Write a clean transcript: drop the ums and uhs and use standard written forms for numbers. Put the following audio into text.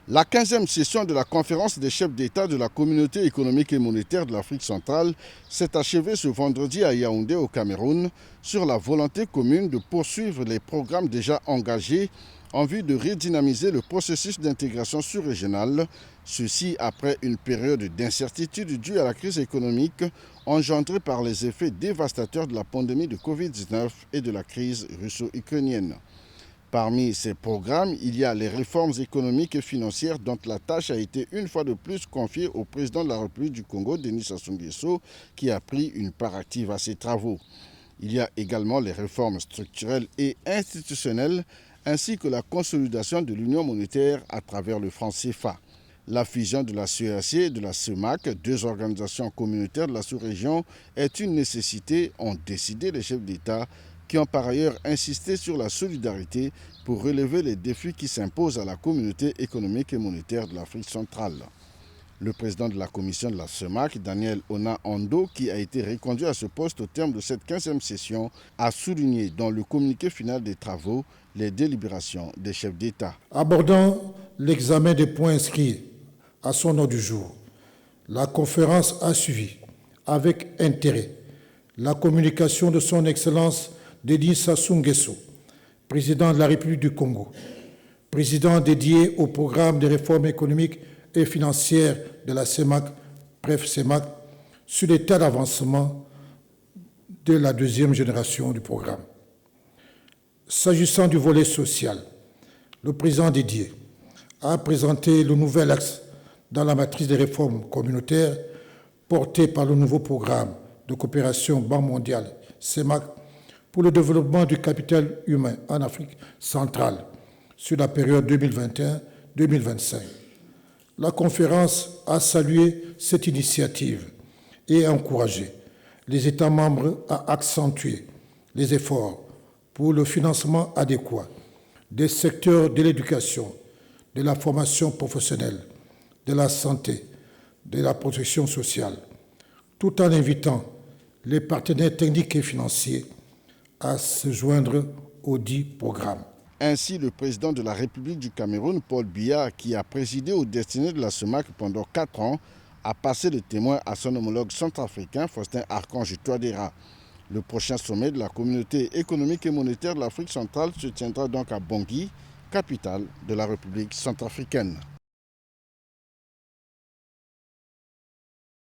La 15e session de la conférence des chefs d'État de la Communauté économique et monétaire de l'Afrique centrale s'est achevée ce vendredi à Yaoundé au Cameroun sur la volonté commune de poursuivre les programmes déjà engagés en vue de redynamiser le processus d'intégration sous-régionale, ceci après une période d'incertitude due à la crise économique engendrée par les effets dévastateurs de la pandémie de Covid-19 et de la crise russo-ukrainienne. Parmi ces programmes, il y a les réformes économiques et financières dont la tâche a été une fois de plus confiée au président de la République du Congo, Denis Sassou Nguesso, qui a pris une part active à ces travaux. Il y a également les réformes structurelles et institutionnelles, ainsi que la consolidation de l'union monétaire à travers le franc CFA. La fusion de la CEAC et de la CEMAC, deux organisations communautaires de la sous-région, est une nécessité, ont décidé les chefs d'État, qui ont par ailleurs insisté sur la solidarité pour relever les défis qui s'imposent à la communauté économique et monétaire de l'Afrique centrale. Le président de la commission de la CEMAC, Daniel Ona-Ando, qui a été reconduit à ce poste au terme de cette 15e session, a souligné dans le communiqué final des travaux les délibérations des chefs d'État. Abordant l'examen des points inscrits à son ordre du jour, la conférence a suivi avec intérêt la communication de son Excellence Denis Sassou Nguesso, président de la République du Congo, président dédié au programme de réformes économiques et financières de la CEMAC, bref CEMAC, sur l'état d'avancement de la deuxième génération du programme. S'agissant du volet social, le président dédié a présenté le nouvel axe dans la matrice des réformes communautaires porté par le nouveau programme de coopération Banque mondiale CEMAC pour le développement du capital humain en Afrique centrale sur la période 2021-2025. La conférence a salué cette initiative et a encouragé les États membres à accentuer les efforts pour le financement adéquat des secteurs de l'éducation, de la formation professionnelle, de la santé, de la protection sociale, tout en invitant les partenaires techniques et financiers à se joindre au dit programme. Ainsi, le président de la République du Cameroun, Paul Biya, qui a présidé aux destinées de la CEMAC pendant 4 ans, a passé le témoin à son homologue centrafricain, Faustin Archange Touadéra. Le prochain sommet de la Communauté économique et monétaire de l'Afrique centrale se tiendra donc à Bangui, capitale de la République centrafricaine.